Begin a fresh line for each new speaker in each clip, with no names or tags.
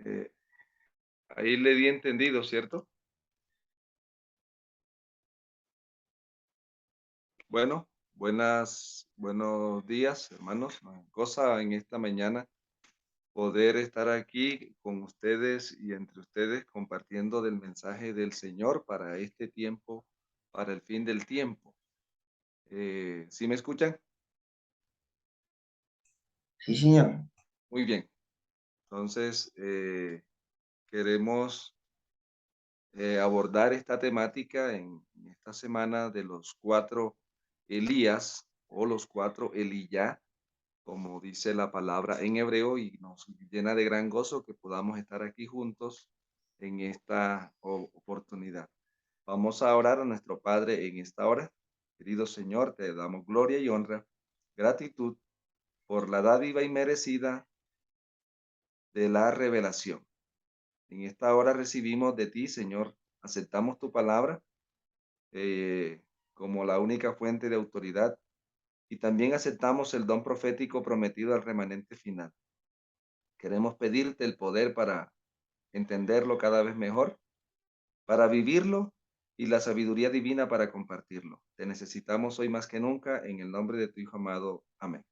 Eh, ahí le di entendido, ¿cierto? Bueno, buenos días, hermanos. Cosa en esta mañana poder estar aquí con ustedes y entre ustedes compartiendo del mensaje del Señor para este tiempo, para el fin del tiempo. ¿Sí me escuchan?
Sí, señor.
Muy bien. Entonces, queremos abordar esta temática en esta semana de los cuatro Elías o los cuatro Eliyá, como dice la palabra en hebreo, y nos llena de gran gozo que podamos estar aquí juntos en esta oportunidad. Vamos a orar a nuestro Padre en esta hora. Querido Señor, te damos gloria y honra, gratitud por la dádiva inmerecida de la revelación. En esta hora recibimos de ti, Señor, aceptamos tu palabra como la única fuente de autoridad y también aceptamos el don profético prometido al remanente final. Queremos pedirte el poder para entenderlo cada vez mejor, para vivirlo y la sabiduría divina para compartirlo. Te necesitamos hoy más que nunca en el nombre de tu Hijo amado. Amén.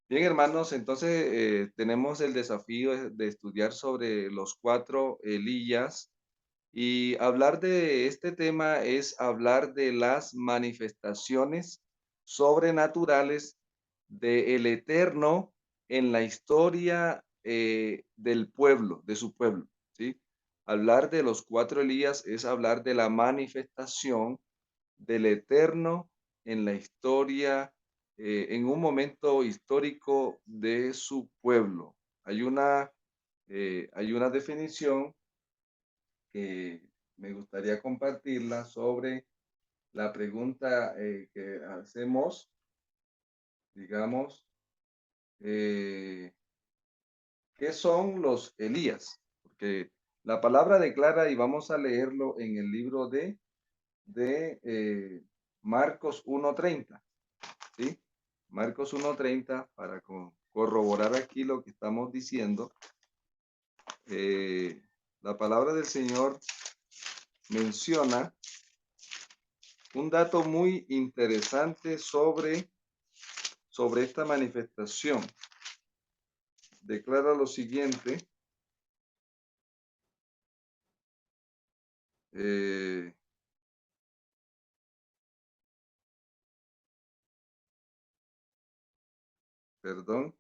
Bien, hermanos, entonces tenemos el desafío de estudiar sobre los cuatro Elías y hablar de este tema es hablar de las manifestaciones sobrenaturales del Eterno en la historia del pueblo, de su pueblo, ¿sí? Hablar de los cuatro Elías es hablar de la manifestación del Eterno en la historia, en un momento histórico de su pueblo. Hay una definición que me gustaría compartirla sobre la pregunta que hacemos, digamos, eh, ¿qué son los Elías? Porque la palabra declara, y vamos a leerlo en el libro de Marcos 1:30, ¿sí? Marcos 1:30, para corroborar aquí lo que estamos diciendo. La palabra del Señor menciona un dato muy interesante sobre esta manifestación. Declara lo siguiente, eh, perdón,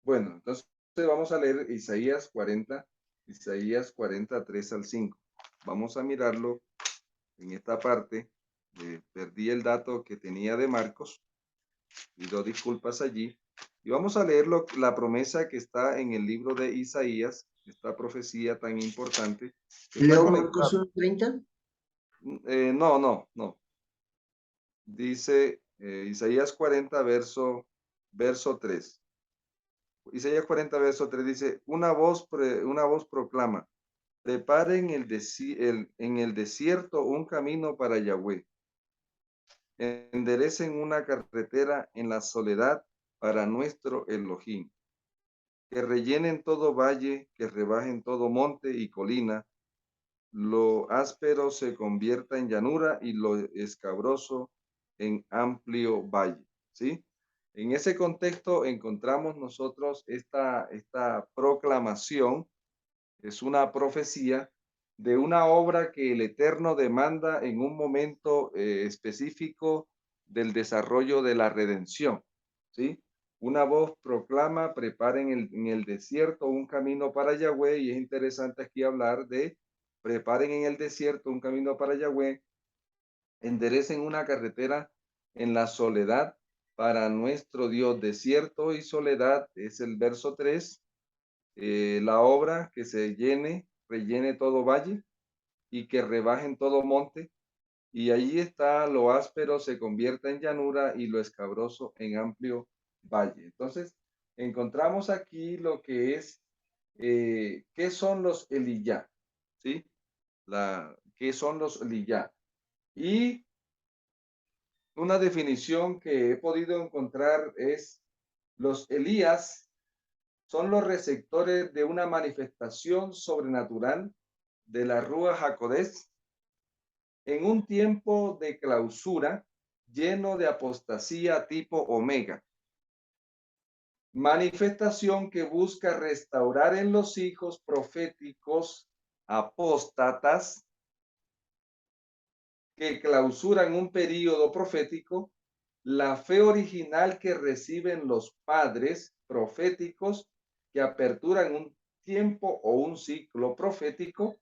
bueno, entonces vamos a leer Isaías 43 al 5. Vamos a mirarlo en esta parte. Perdí el dato que tenía de Marcos, pido disculpas allí. Y vamos a leer la promesa que está en el libro de Isaías, esta profecía tan importante, que está
Leo Marcos
conectada.
1:30.
No, no, no. Dice Isaías 40, verso 3. Isaías 40, verso 3 dice, una voz proclama, preparen en el desierto un camino para Yahweh, enderecen una carretera en la soledad para nuestro Elohim, que rellenen todo valle, que rebajen todo monte y colina, lo áspero se convierta en llanura y lo escabroso en amplio valle, ¿sí? En ese contexto encontramos nosotros esta proclamación, es una profecía de una obra que el Eterno demanda en un momento específico del desarrollo de la redención, ¿sí? Una voz proclama, preparen en el desierto un camino para Yahweh, y es interesante aquí hablar de preparen en el desierto un camino para Yahweh, enderecen una carretera en la soledad para nuestro Dios. Desierto y soledad es el verso 3. La obra que rellene todo valle y que rebajen todo monte. Y allí está lo áspero se convierta en llanura y lo escabroso en amplio valle. Entonces, encontramos aquí lo que es ¿Qué son los Eliyá? ¿Sí? ¿Qué son los Eliyá? Y una definición que he podido encontrar es: los Elías son los receptores de una manifestación sobrenatural de la Rúa Jacodés en un tiempo de clausura lleno de apostasía tipo omega. Manifestación que busca restaurar en los hijos proféticos apóstatas que clausuran un período profético la fe original que reciben los padres proféticos que aperturan un tiempo o un ciclo profético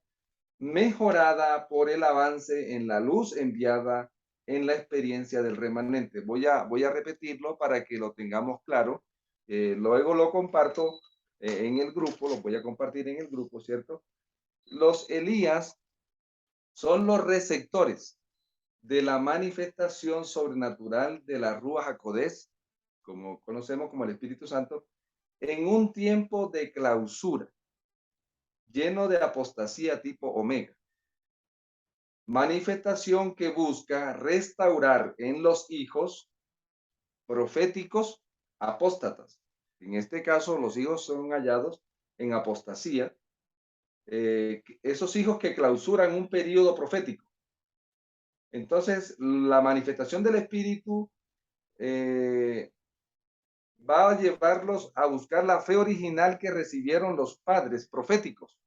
mejorada por el avance en la luz enviada en la experiencia del remanente. Voy a repetirlo para que lo tengamos claro. Luego lo comparto en el grupo, lo voy a compartir en el grupo, ¿cierto? Los Elías son los receptores de la manifestación sobrenatural de la Rúa Jacodés, como conocemos como el Espíritu Santo, en un tiempo de clausura, lleno de apostasía tipo omega. Manifestación que busca restaurar en los hijos proféticos apóstatas. En este caso, los hijos son hallados en apostasía, esos hijos que clausuran un periodo profético. Entonces, la manifestación del Espíritu va a llevarlos a buscar la fe original que recibieron los padres proféticos,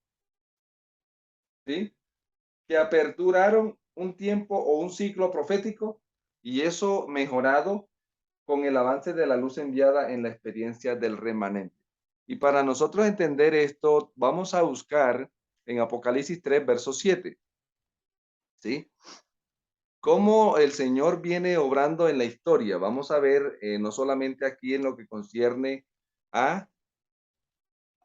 ¿sí? Que aperturaron un tiempo o un ciclo profético, y eso mejorado con el avance de la luz enviada en la experiencia del remanente. Y para nosotros entender esto, vamos a buscar en Apocalipsis 3, verso 7, ¿sí? Cómo el Señor viene obrando en la historia. Vamos a ver, no solamente aquí en lo que concierne a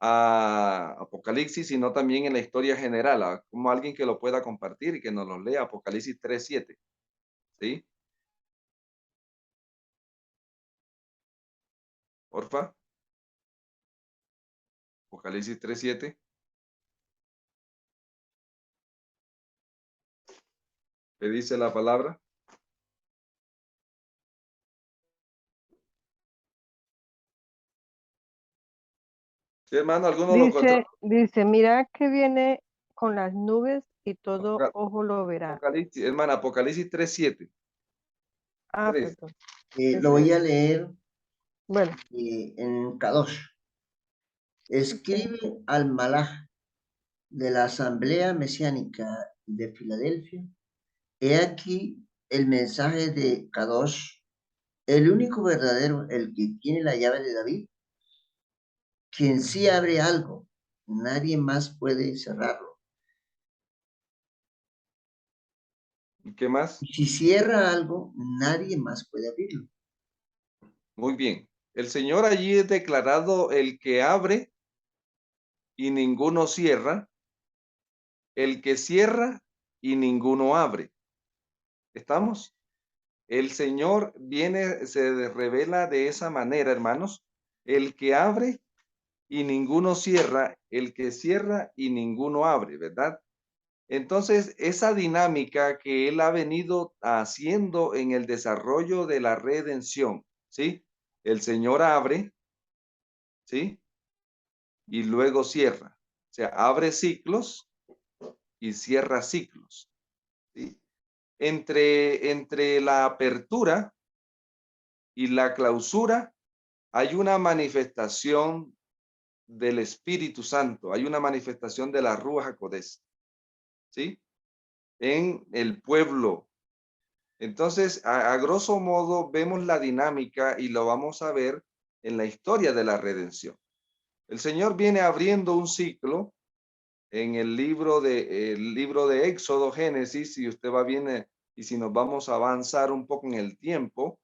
Apocalipsis, sino también en la historia general, como alguien que lo pueda compartir y que nos lo lea. Apocalipsis 3:7, ¿sí? Porfa. Apocalipsis 3:7. ¿Qué dice la palabra? Sí, hermano, ¿alguno lo encontró?
Dice, mira que viene con las nubes y todo ojo lo verá.
Apocalipsis, hermano, Apocalipsis 3:7.
Ah,
3.
perdón.
Lo
Ese
voy
es.
a leer
Bueno,
en Kadosh.
ok.
Escribe al Malaj de la Asamblea Mesiánica de Filadelfia. He aquí el mensaje de Kadosh, el único verdadero, el que tiene la llave de David, quien sí abre algo, nadie más puede cerrarlo.
¿Y qué más?
Y si cierra algo, nadie más puede abrirlo.
Muy bien. El Señor allí es declarado el que abre y ninguno cierra, el que cierra y ninguno abre. ¿Estamos? El Señor viene, se revela de esa manera, hermanos. El que abre y ninguno cierra, el que cierra y ninguno abre, ¿verdad? Entonces, esa dinámica que Él ha venido haciendo en el desarrollo de la redención, ¿sí? El Señor abre, ¿sí? Y luego cierra. O sea, abre ciclos y cierra ciclos, ¿sí? Entre la apertura y la clausura hay una manifestación del Espíritu Santo, hay una manifestación de la Ruach HaKodesh, ¿sí? En el pueblo. Entonces, a grosso modo, vemos la dinámica y lo vamos a ver en la historia de la redención. El Señor viene abriendo un ciclo en el libro de Éxodo, Génesis, si usted va bien, y si nos vamos a avanzar un poco en el tiempo,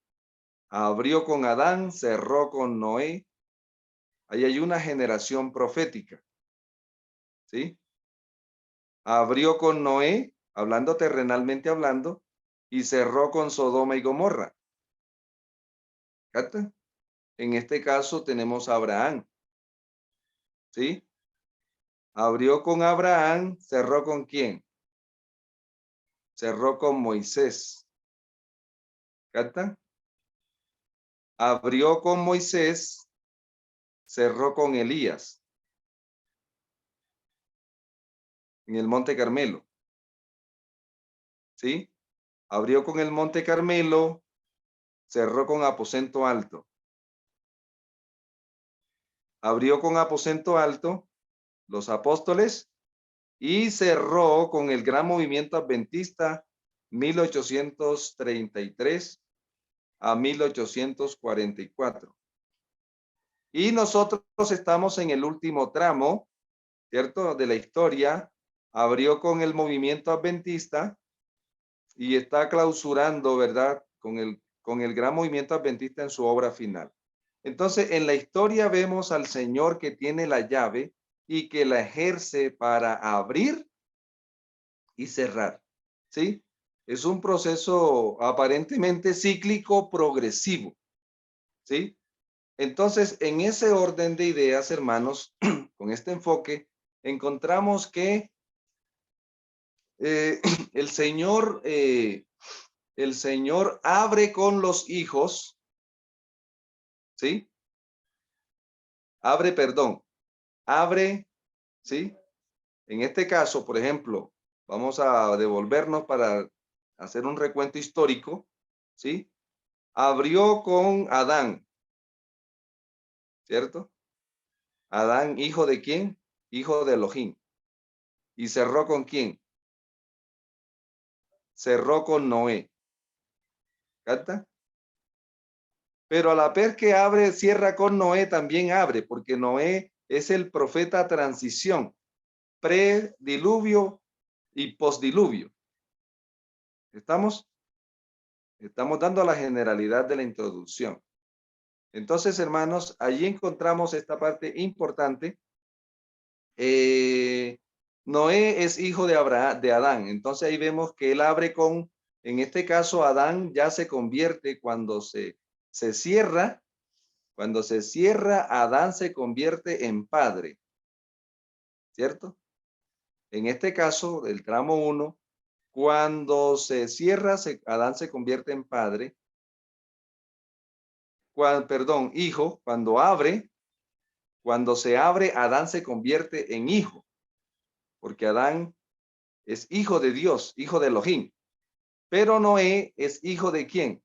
abrió con Adán, cerró con Noé. Ahí hay una generación profética, ¿sí? Abrió con Noé, hablando terrenalmente hablando, y cerró con Sodoma y Gomorra. ¿Capta? En este caso tenemos a Abraham, ¿sí? Abrió con Abraham, cerró con ¿quién? Cerró con Moisés. ¿Captan? Abrió con Moisés, cerró con Elías en el Monte Carmelo. ¿Sí? Abrió con el Monte Carmelo, cerró con Aposento Alto. Abrió con Aposento Alto, los apóstoles, y cerró con el gran movimiento adventista 1833 a 1844. Y nosotros estamos en el último tramo, ¿cierto?, de la historia. Abrió con el movimiento adventista y está clausurando, ¿verdad?, con el gran movimiento adventista en su obra final. Entonces, en la historia vemos al Señor que tiene la llave y que la ejerce para abrir y cerrar, ¿sí? Es un proceso aparentemente cíclico progresivo, ¿sí? Entonces, en ese orden de ideas, hermanos, con este enfoque, encontramos que el Señor abre con los hijos, ¿sí? Abre, ¿sí? En este caso, por ejemplo, vamos a devolvernos para hacer un recuento histórico, ¿sí? Abrió con Adán, ¿cierto? Adán, ¿hijo de quién? Hijo de Elohim. ¿Y cerró con quién? Cerró con Noé. ¿Capta? Pero a la vez que abre, cierra con Noé, también abre, porque Noé es el profeta transición, prediluvio y postdiluvio. ¿Estamos? Estamos dando la generalidad de la introducción. Entonces, hermanos, allí encontramos esta parte importante. Noé es hijo de Abraham, de Adán. Entonces ahí vemos que él abre con, en este caso, Adán ya se convierte cuando se cierra. Cuando se cierra, Adán se convierte en padre, ¿cierto? En este caso, del tramo 1, cuando se cierra, Adán se convierte en padre. Hijo. Cuando se abre, Adán se convierte en hijo, porque Adán es hijo de Dios, hijo de Elohim. Pero Noé es hijo de ¿quién?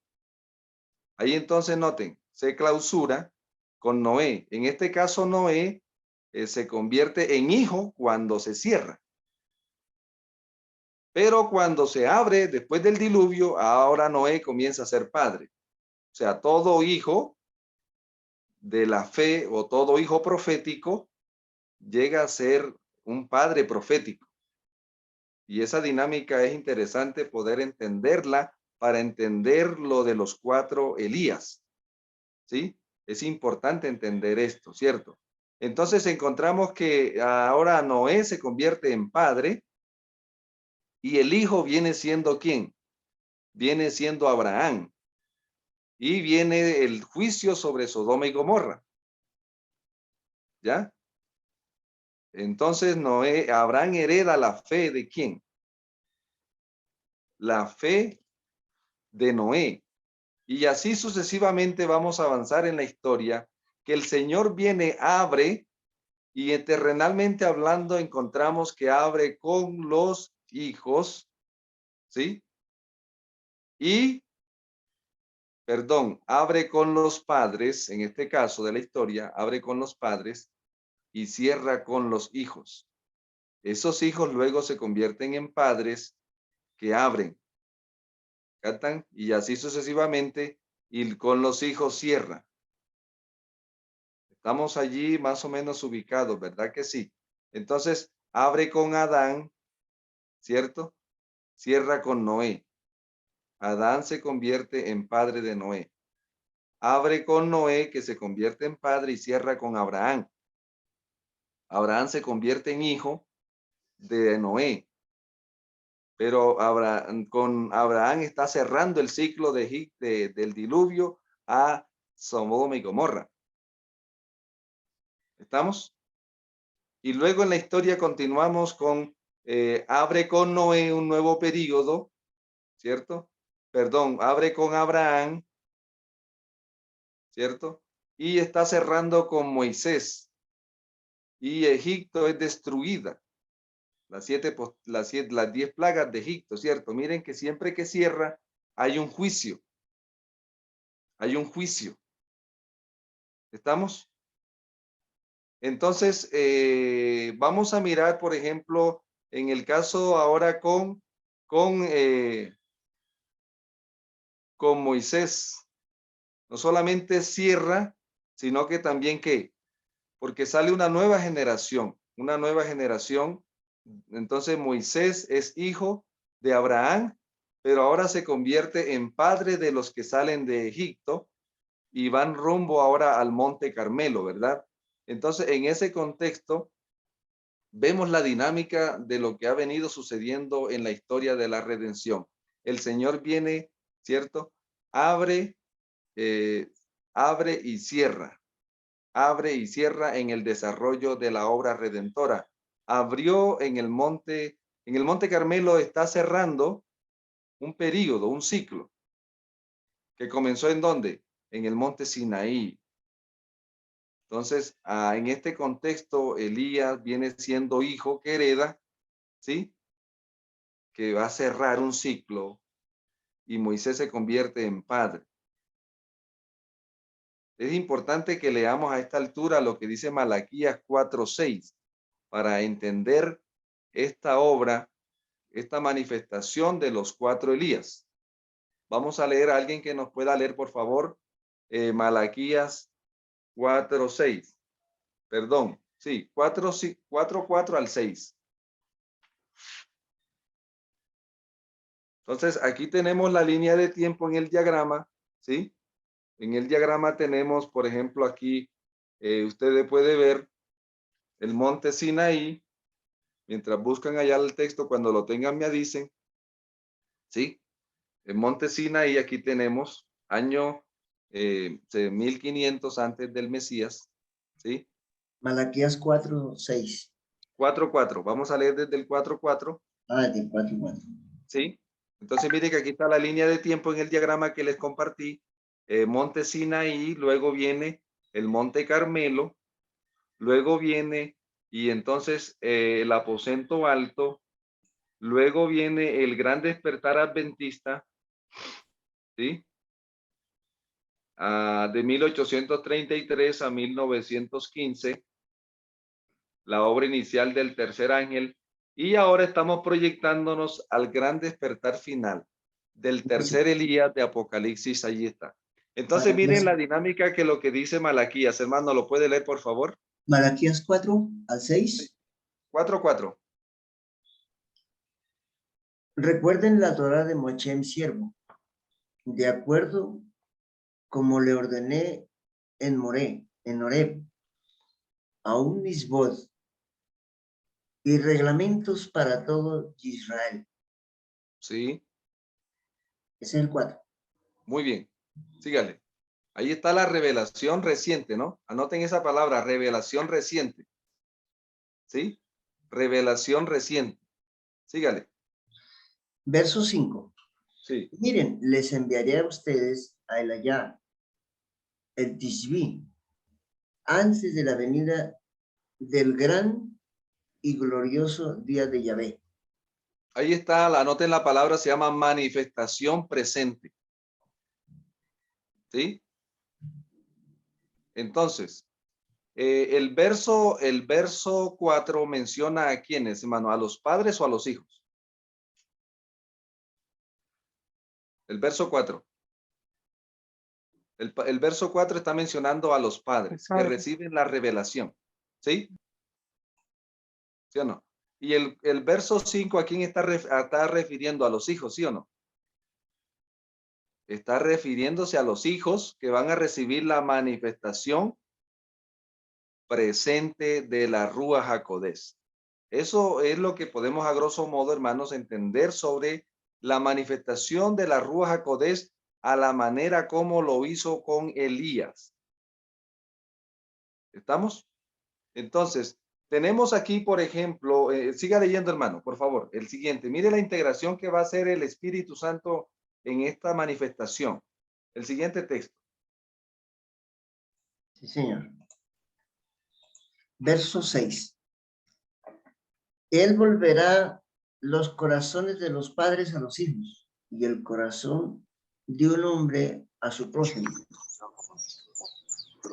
Ahí entonces noten, se clausura con Noé. En este caso, Noé se convierte en hijo cuando se cierra. Pero cuando se abre, después del diluvio, ahora Noé comienza a ser padre. O sea, todo hijo de la fe o todo hijo profético llega a ser un padre profético. Y esa dinámica es interesante poder entenderla para entender lo de los 4 Elías. ¿Sí? Es importante entender esto, ¿cierto? Entonces encontramos que ahora Noé se convierte en padre y el hijo viene siendo ¿quién? Viene siendo Abraham. Y viene el juicio sobre Sodoma y Gomorra. ¿Ya? Entonces Abraham hereda la fe de ¿quién? La fe de Noé. Y así sucesivamente vamos a avanzar en la historia, que el Señor viene, abre, y terrenalmente hablando encontramos que abre con los hijos, ¿sí? Abre con los padres, en este caso de la historia, abre con los padres y cierra con los hijos. Esos hijos luego se convierten en padres que abren, ¿captan? Y así sucesivamente, y con los hijos cierra. Estamos allí más o menos ubicados, ¿verdad que sí? Entonces, abre con Adán, ¿cierto? Cierra con Noé. Adán se convierte en padre de Noé. Abre con Noé, que se convierte en padre, y cierra con Abraham. Abraham se convierte en hijo de Noé. Pero con Abraham está cerrando el ciclo del diluvio a Sodoma y Gomorra. ¿Estamos? Y luego en la historia continuamos con, abre con Noé un nuevo período, ¿cierto? Perdón, abre con Abraham, ¿cierto? Y está cerrando con Moisés. Y Egipto es destruida. Las 10 plagas de Egipto, ¿cierto? Miren que siempre que cierra hay un juicio. Hay un juicio. ¿Estamos? Entonces, vamos a mirar, por ejemplo, en el caso ahora con Moisés. No solamente cierra, sino que también ¿qué? Porque sale una nueva generación. Entonces Moisés es hijo de Abraham, pero ahora se convierte en padre de los que salen de Egipto y van rumbo ahora al Monte Carmelo, ¿verdad? Entonces, en ese contexto, vemos la dinámica de lo que ha venido sucediendo en la historia de la redención. El Señor viene, ¿cierto? Abre y cierra. Abre y cierra en el desarrollo de la obra redentora. Abrió en el monte Carmelo, está cerrando un período, un ciclo, que comenzó ¿en dónde? En el monte Sinaí. Entonces, en este contexto, Elías viene siendo hijo que hereda, ¿sí? Que va a cerrar un ciclo y Moisés se convierte en padre. Es importante que leamos a esta altura lo que dice Malaquías 4:6 para entender esta obra, esta manifestación de los 4 Elías. Vamos a leer a alguien que nos pueda leer, por favor, Malaquías 4:6. Perdón, sí, 4 al 6. Entonces, aquí tenemos la línea de tiempo en el diagrama, ¿sí? En el diagrama tenemos, por ejemplo, aquí, ustedes pueden ver el monte Sinaí. Mientras buscan allá el texto, cuando lo tengan me dicen, ¿sí? El monte Sinaí, aquí tenemos año 1500 antes del Mesías, ¿sí?
Malaquías 4:6.
4:4. Vamos a leer desde el 4:4.
De 4:4.
¿Sí? Entonces, mire que aquí está la línea de tiempo en el diagrama que les compartí. Monte Sinaí, luego viene el Monte Carmelo, luego viene, y entonces el aposento alto, luego viene el gran despertar adventista, ¿sí? De 1833 a 1915, la obra inicial del tercer ángel, y ahora estamos proyectándonos al gran despertar final del tercer Elías de Apocalipsis. Allí está. Entonces, miren la dinámica que lo que dice Malaquías, hermano, ¿lo puede leer, por favor?
Malaquías 4 al 6.
4:4.
Recuerden la Torá de Moshe, mi siervo, de acuerdo como le ordené en Horeb, aún mis voz y reglamentos para todo Israel.
Sí.
Ese es el 4.
Muy bien. Sígale. Ahí está la revelación reciente, ¿no? Anoten esa palabra, revelación reciente. ¿Sí? Revelación reciente. Sígale.
Verso 5.
Sí.
Miren, les enviaré a ustedes a Elayá, el Tishbi, antes de la venida del gran y glorioso día de Yahvé.
Ahí está, anoten la palabra, se llama manifestación presente. ¿Sí? Entonces, el verso 4 menciona a quiénes, hermano, ¿a los padres o a los hijos? El verso 4. El verso 4 está mencionando a los padres que reciben la revelación. ¿Sí? ¿Sí o no? Y el verso 5, ¿a quién está refiriendo? A los hijos, ¿sí o no? Está refiriéndose a los hijos que van a recibir la manifestación presente de la Rúa HaKodesh. Eso es lo que podemos a grosso modo, hermanos, entender sobre la manifestación de la Rúa HaKodesh a la manera como lo hizo con Elías. ¿Estamos? Entonces, Tenemos aquí, por ejemplo, siga leyendo, hermano, por favor, el siguiente. Mire la integración que va a hacer el Espíritu Santo en esta manifestación. El siguiente texto.
Sí, señor. Verso 6. Él volverá los corazones de los padres a los hijos y el corazón de un hombre a su prójimo.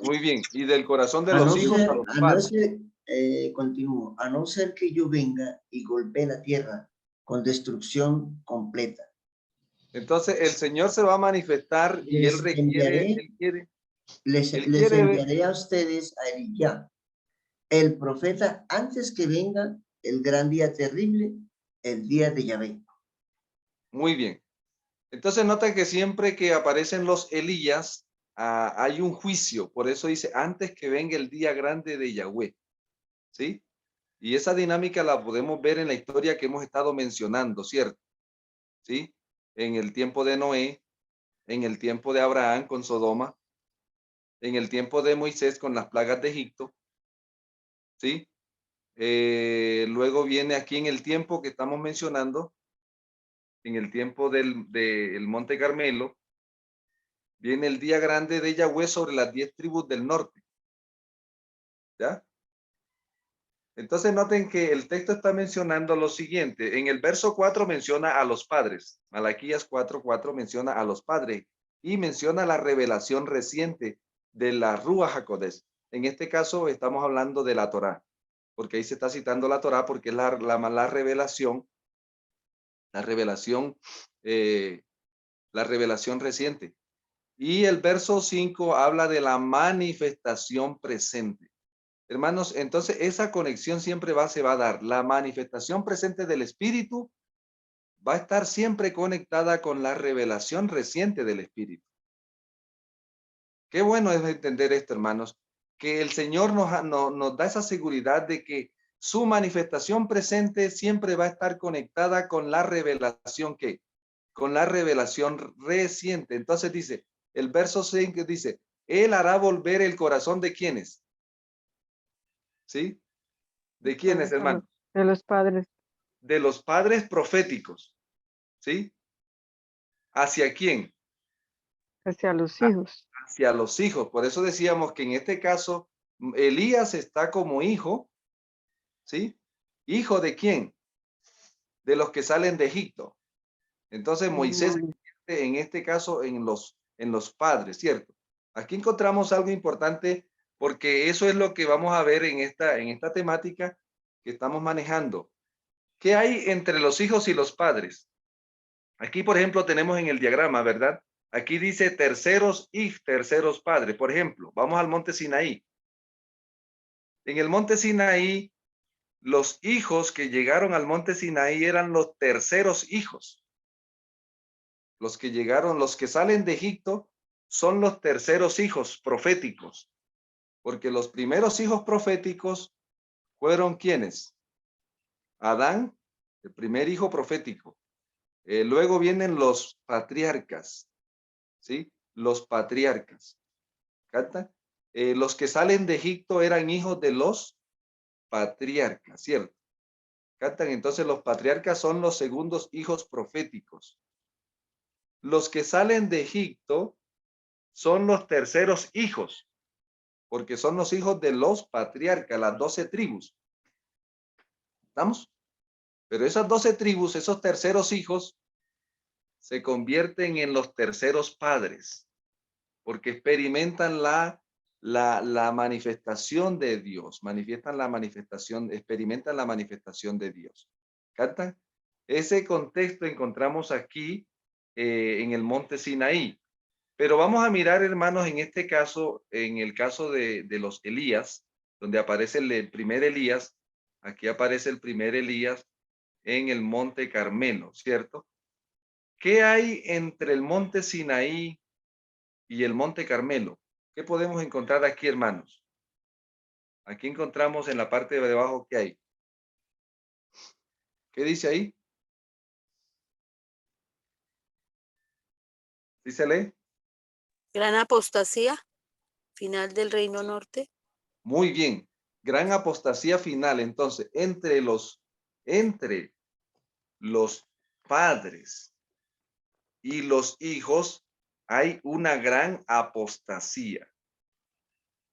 Muy bien. Y del corazón de
A
los
no
hijos
ser,
a los
a no
padres.
ser, continúo, a no ser que yo venga y golpee la tierra con destrucción completa.
Entonces el Señor se va a manifestar y
Les enviaré a ustedes a Elías, el profeta, antes que venga el gran día terrible, el día de Yahvé.
Muy bien. Entonces nota que siempre que aparecen los Elías, hay un juicio. Por eso dice, antes que venga el día grande de Yahweh. ¿Sí? Y esa dinámica la podemos ver en la historia que hemos estado mencionando, ¿cierto? ¿Sí? En el tiempo de Noé, en el tiempo de Abraham con Sodoma, en el tiempo de Moisés con las plagas de Egipto, ¿sí? Luego viene aquí en el tiempo que estamos mencionando, en el tiempo del Monte Carmelo, viene el día grande de Yahweh sobre las 10 tribus del norte. ¿Ya? Entonces noten que el texto está mencionando lo siguiente. En el verso 4 menciona a los padres. Malaquías 4:4 menciona a los padres y menciona la revelación reciente de la Ruach HaKodesh. En este caso estamos hablando de la Torá, porque ahí se está citando la Torá porque es la revelación, la revelación, la revelación reciente. Y el verso 5 habla de la manifestación presente. Hermanos, entonces esa conexión siempre se va a dar. La manifestación presente del Espíritu va a estar siempre conectada con la revelación reciente del Espíritu. Qué bueno es entender esto, hermanos, que el Señor nos da esa seguridad de que su manifestación presente siempre va a estar conectada con la revelación con la revelación reciente. Entonces dice, el verso 5 dice, Él hará volver el corazón de quienes, ¿sí? ¿De quiénes, hermano?
De los padres.
De los padres proféticos, ¿sí? ¿Hacia quién?
Hacia los hijos.
Hacia los hijos. Por eso decíamos que en este caso, Elías está como hijo, ¿sí? ¿Hijo de quién? De los que salen de Egipto. Entonces Moisés, en este caso, en los padres, ¿cierto? Aquí encontramos algo importante porque eso es lo que vamos a ver en esta temática que estamos manejando. ¿Qué hay entre los hijos y los padres? Aquí, por ejemplo, tenemos en el diagrama, ¿verdad? Aquí dice terceros y terceros padres. Por ejemplo, vamos al monte Sinaí. En el monte Sinaí, los hijos que llegaron al monte Sinaí eran los terceros hijos. Los que llegaron, los que salen de Egipto, son los terceros hijos proféticos. Porque los primeros hijos proféticos fueron ¿quiénes? Adán, el primer hijo profético. Luego vienen los patriarcas, ¿sí? Los patriarcas. ¿Captan? Los que salen de Egipto eran hijos de los patriarcas, ¿cierto? ¿Captan? Entonces los patriarcas son los segundos hijos proféticos. Los que salen de Egipto son los terceros hijos, porque son los hijos de los patriarcas, las 12 tribus. ¿Estamos? Pero esas 12 tribus, esos terceros hijos, se convierten en los terceros padres, porque experimentan la manifestación de Dios, experimentan la manifestación de Dios. ¿Captan? Ese contexto encontramos aquí en el monte Sinaí. Pero vamos a mirar, hermanos, en este caso, en el caso de los Elías, donde aparece el primer Elías, aquí aparece el primer Elías en el monte Carmelo, ¿cierto? ¿Qué hay entre el monte Sinaí y el monte Carmelo? ¿Qué podemos encontrar aquí, hermanos? Aquí encontramos en la parte de abajo, ¿qué hay? ¿Qué dice ahí? ¿Sí se lee?
Gran apostasía, final del reino norte.
Muy bien. Gran apostasía final. Entonces, entre los padres y los hijos hay una gran apostasía.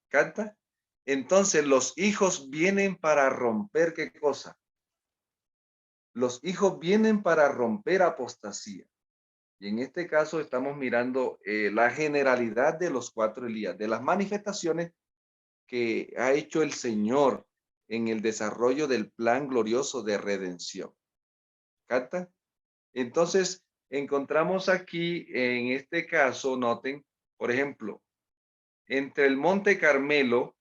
¿Canta? Entonces los hijos vienen para romper, ¿qué cosa? Los hijos vienen para romper apostasía. Y en este caso estamos mirando la generalidad de los 4 Elías, de las manifestaciones que ha hecho el Señor en el desarrollo del plan glorioso de redención. ¿Capta? Entonces, encontramos aquí, en este caso, noten, por ejemplo, entre el Monte Carmelo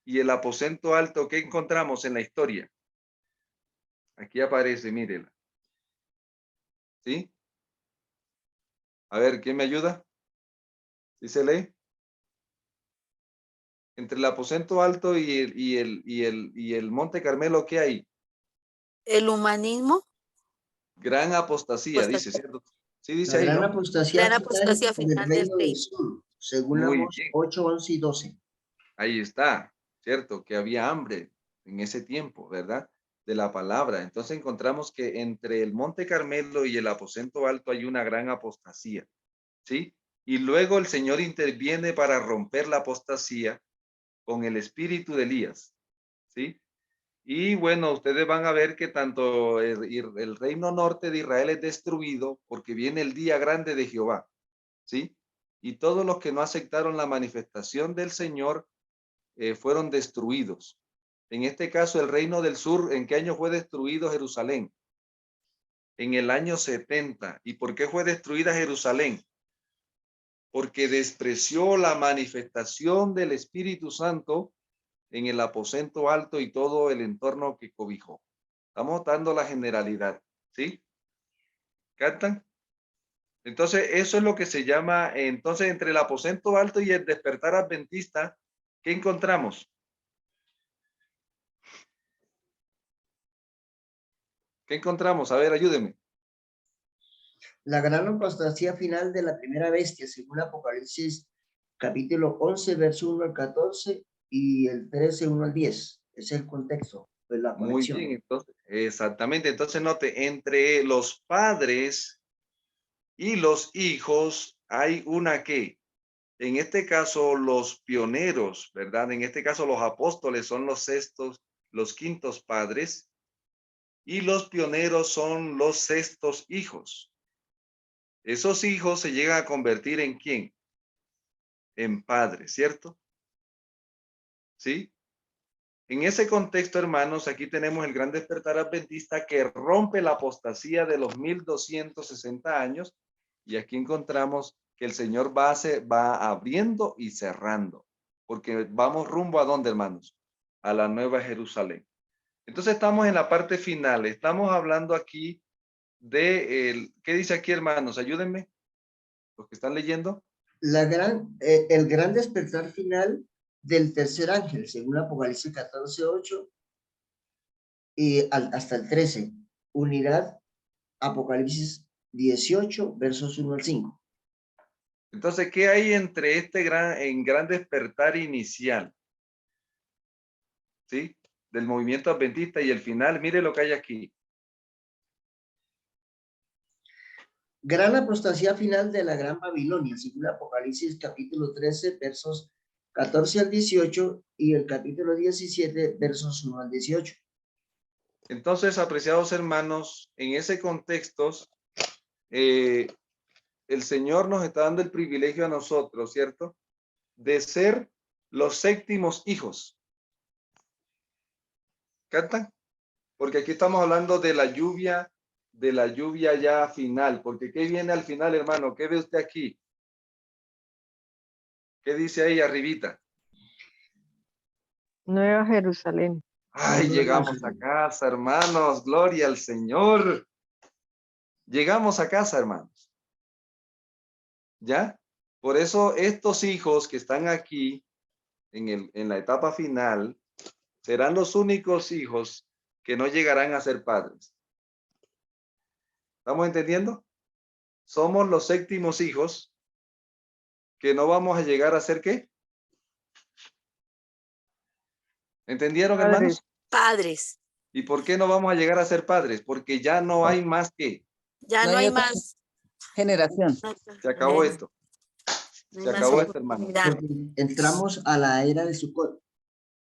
y el aposento alto, ¿qué encontramos en la historia? Aquí aparece, mírela. ¿Sí? A ver, ¿quién me ayuda? ¿Sí se lee? Entre el aposento alto y el Monte Carmelo, ¿qué hay?
El humanismo.
Gran apostasía, dice, ¿cierto? Sí, dice
La
ahí,
gran
¿no?
apostasía
Gran apostasía
final del
final del
reino del
reino.
sur, según
Muy
Amós
bien.
8, 11 y 12.
Ahí está, ¿cierto? Que había hambre en ese tiempo, ¿verdad? De la palabra. Entonces encontramos que entre el Monte Carmelo y el aposento alto hay una gran apostasía, ¿sí? Y luego el Señor interviene para romper la apostasía con el espíritu de Elías, ¿sí? Y bueno, ustedes van a ver que tanto el reino norte de Israel es destruido porque viene el día grande de Jehová, ¿sí? Y todos los que no aceptaron la manifestación del Señor fueron destruidos. En este caso, el reino del sur, ¿en qué año fue destruido Jerusalén? En el año 70. ¿Y por qué fue destruida Jerusalén? Porque despreció la manifestación del Espíritu Santo en el aposento alto y todo el entorno que cobijó. Estamos dando la generalidad, ¿sí? ¿Captan? Entonces, eso es lo que se llama, entonces, entre el aposento alto y el despertar adventista, ¿qué encontramos? ¿Qué encontramos? A ver, ayúdenme.
La gran apostasía final de la primera bestia, según Apocalipsis capítulo 11, verso 1 al 14 y el 13, 1 al 10. Es el contexto, pues la
Muy
conexión.
bien, entonces, exactamente. Entonces, note, entre los padres y los hijos hay una que, en este caso, los pioneros, ¿verdad? En este caso, los apóstoles son los sextos, los quintos padres, y los pioneros son los sextos hijos. Esos hijos se llegan a convertir en ¿quién? En padres, ¿cierto? ¿Sí? En ese contexto, hermanos, aquí tenemos el gran despertar adventista que rompe la apostasía de los 1260 años, y aquí encontramos que el Señor va abriendo y cerrando, porque vamos rumbo a dónde, hermanos, a la Nueva Jerusalén. Entonces estamos en la parte final, estamos hablando aquí de ¿qué dice aquí, hermanos? Ayúdenme, los que están leyendo.
El gran despertar final del tercer ángel, según Apocalipsis 14, 8 y hasta el 13. Unidad Apocalipsis 18, versos 1 al 5.
Entonces, ¿qué hay entre este gran despertar inicial? ¿Sí? Del movimiento adventista y el final. Mire lo que hay aquí.
Gran apostasía final de la Gran Babilonia, según Apocalipsis capítulo 13, versos 14 al 18 y el capítulo 17, versos 1 al 18.
Entonces, apreciados hermanos, en ese contexto, el Señor nos está dando el privilegio a nosotros, ¿cierto? De ser los séptimos hijos. ¿Captan? Porque aquí estamos hablando de la lluvia ya final. Porque ¿qué viene al final, hermano? ¿Qué ve usted aquí? ¿Qué dice ahí arribita?
Nueva Jerusalén.
Ay, llegamos a casa, hermanos. Gloria al Señor. Llegamos a casa, hermanos. ¿Ya? Por eso estos hijos que están aquí en la etapa final serán los únicos hijos que no llegarán a ser padres. ¿Estamos entendiendo? Somos los séptimos hijos que no vamos a llegar a ser ¿qué? ¿Entendieron,
Padres.
hermanos?
Padres.
¿Y por qué no vamos a llegar a ser padres? Porque ya no hay más que.
Ya
No
no
hay
hay
otra
más.
generación.
Se acabó esto.
No hay
Se
más
acabó esto, hermano.
oportunidad.
Porque entramos a la era de Sukkot.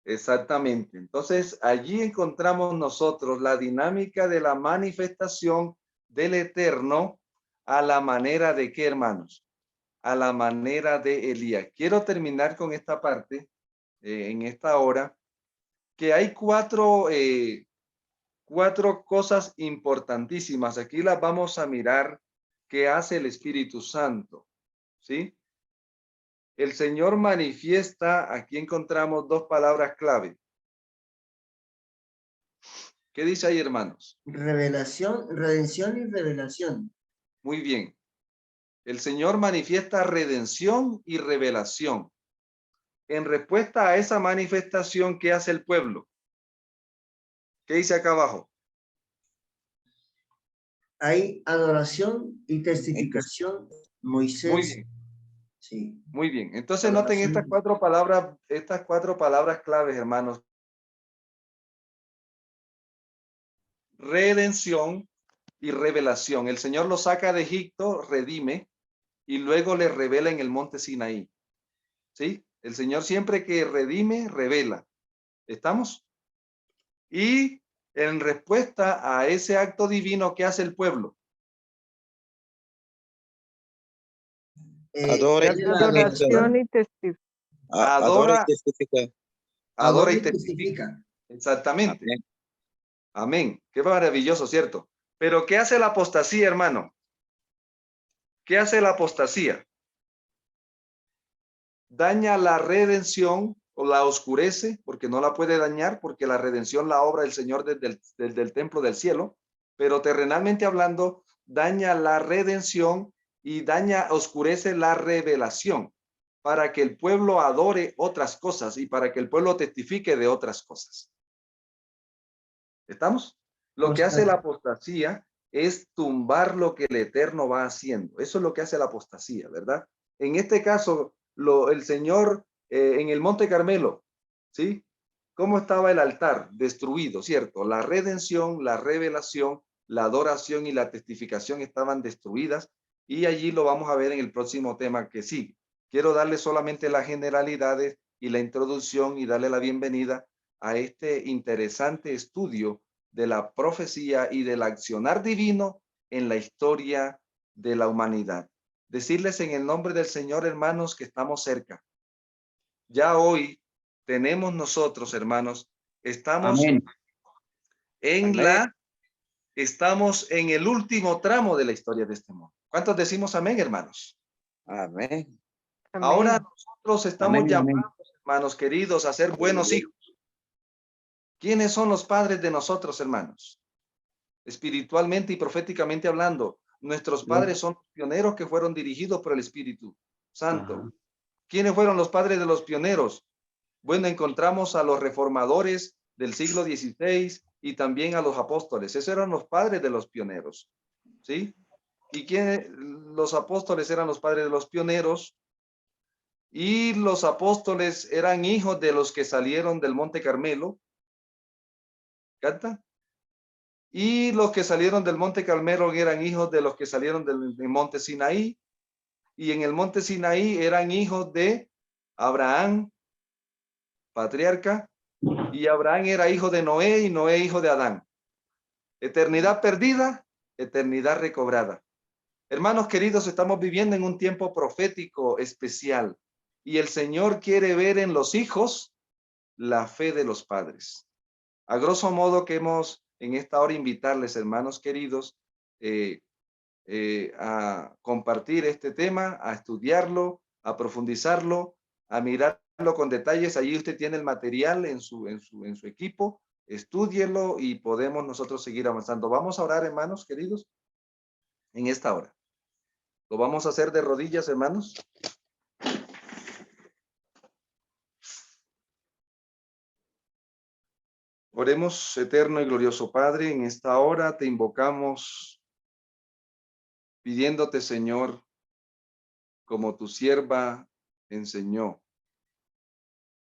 Exactamente. Entonces, allí encontramos nosotros la dinámica de la manifestación del Eterno a la manera de qué, hermanos? A la manera de Elías. Quiero terminar con esta parte en esta hora, que hay cuatro cosas importantísimas. Aquí las vamos a mirar que hace el Espíritu Santo, ¿sí? El Señor manifiesta, aquí encontramos dos palabras clave. ¿Qué dice ahí, hermanos?
Revelación, redención y revelación.
Muy bien. El Señor manifiesta redención y revelación. En respuesta a esa manifestación, ¿qué hace el pueblo? ¿Qué dice acá abajo?
Hay adoración y testificación.
Muy
Moisés.
bien,
Sí.
muy bien. Entonces noten
Adoración.
estas cuatro palabras claves, hermanos. Redención y revelación. El Señor lo saca de Egipto, redime, y luego le revela en el monte Sinaí. ¿Sí? El Señor siempre que redime, revela. ¿Estamos? Y en respuesta a ese acto divino, ¿qué hace el pueblo?
Adora y
Adoración y testificación.
adora y
Adora,
testifica.
adora y
y
testifica.
testifica.
Exactamente.
Amén.
Amén. Qué maravilloso, ¿cierto? Pero ¿qué hace la apostasía, hermano? ¿Qué hace la apostasía? Daña la redención o la oscurece, porque no la puede dañar, porque la redención la obra el Señor desde el templo del cielo, pero terrenalmente hablando, daña la redención y oscurece la revelación, para que el pueblo adore otras cosas y para que el pueblo testifique de otras cosas. ¿Estamos? Lo que hace la apostasía es tumbar lo que el Eterno va haciendo. Eso es lo que hace la apostasía, ¿verdad? En este caso, el Señor en el Monte Carmelo, ¿sí? ¿Cómo estaba el altar? Destruido, ¿cierto? La redención, la revelación, la adoración y la testificación estaban destruidas y allí lo vamos a ver en el próximo tema que sigue. Quiero darle solamente las generalidades y la introducción y darle la bienvenida a este interesante estudio de la profecía y del accionar divino en la historia de la humanidad. Decirles en el nombre del Señor, hermanos, que estamos cerca. Ya hoy tenemos nosotros, hermanos, estamos
Amén.
estamos en el último tramo de la historia de este mundo. ¿Cuántos decimos amén, hermanos?
Amén.
Amén.
Ahora nosotros estamos
Amén, amén.
llamados, hermanos queridos, a ser buenos hijos. ¿Quiénes son los padres de nosotros, hermanos? Espiritualmente y proféticamente hablando, nuestros padres son pioneros que fueron dirigidos por el Espíritu Santo.
Ajá.
¿Quiénes fueron los padres de los pioneros? Bueno, encontramos a los reformadores del siglo XVI y también a los apóstoles. Esos eran los padres de los pioneros, ¿sí? ¿Y quiénes? Los apóstoles eran los padres de los pioneros y los apóstoles eran hijos de los que salieron del Monte Carmelo. ¿Canta? Y los que salieron del Monte Carmelo eran hijos de los que salieron del Monte Sinaí. Y en el Monte Sinaí eran hijos de Abraham, patriarca, y Abraham era hijo de Noé y Noé hijo de Adán. Eternidad perdida, eternidad recobrada. Hermanos queridos, estamos viviendo en un tiempo profético especial y el Señor quiere ver en los hijos la fe de los padres. A grosso modo queremos en esta hora invitarles, hermanos queridos, a compartir este tema, a estudiarlo, a profundizarlo, a mirarlo con detalles. Allí usted tiene el material en su equipo, estúdielo y podemos nosotros seguir avanzando. Vamos a orar, hermanos queridos, en esta hora. Lo vamos a hacer de rodillas, hermanos. Oremos, eterno y glorioso Padre, en esta hora te invocamos pidiéndote, Señor, como tu sierva enseñó,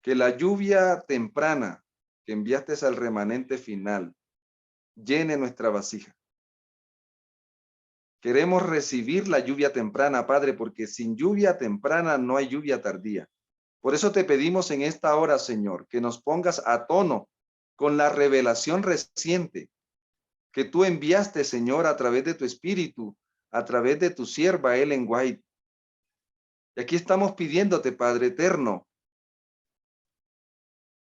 que la lluvia temprana que enviaste al remanente final, llene nuestra vasija. Queremos recibir la lluvia temprana, Padre, porque sin lluvia temprana no hay lluvia tardía. Por eso te pedimos en esta hora, Señor, que nos pongas a tono con la revelación reciente que tú enviaste, Señor, a través de tu Espíritu, a través de tu sierva Ellen White. Y aquí estamos pidiéndote, Padre eterno,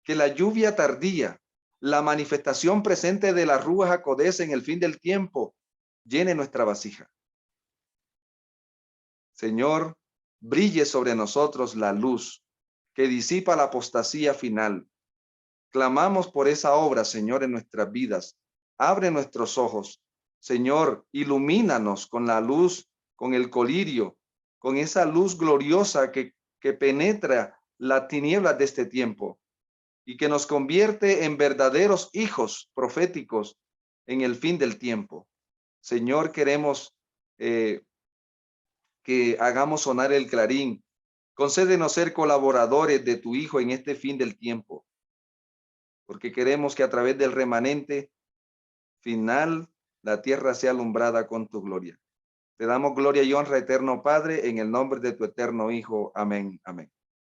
que la lluvia tardía, la manifestación presente de la Ruach HaKodesh en el fin del tiempo, llene nuestra vasija. Señor, brille sobre nosotros la luz que disipa la apostasía final. Clamamos por esa obra, Señor, en nuestras vidas. Abre nuestros ojos. Señor, ilumínanos con la luz, con el colirio, con esa luz gloriosa que penetra las tinieblas de este tiempo y que nos convierte en verdaderos hijos proféticos en el fin del tiempo. Señor, queremos que hagamos sonar el clarín. Concédenos ser colaboradores de tu Hijo en este fin del tiempo, porque queremos que a través del remanente final la tierra sea alumbrada con tu gloria. Te damos gloria y honra, eterno Padre, en el nombre de tu eterno Hijo. Amén. Amén.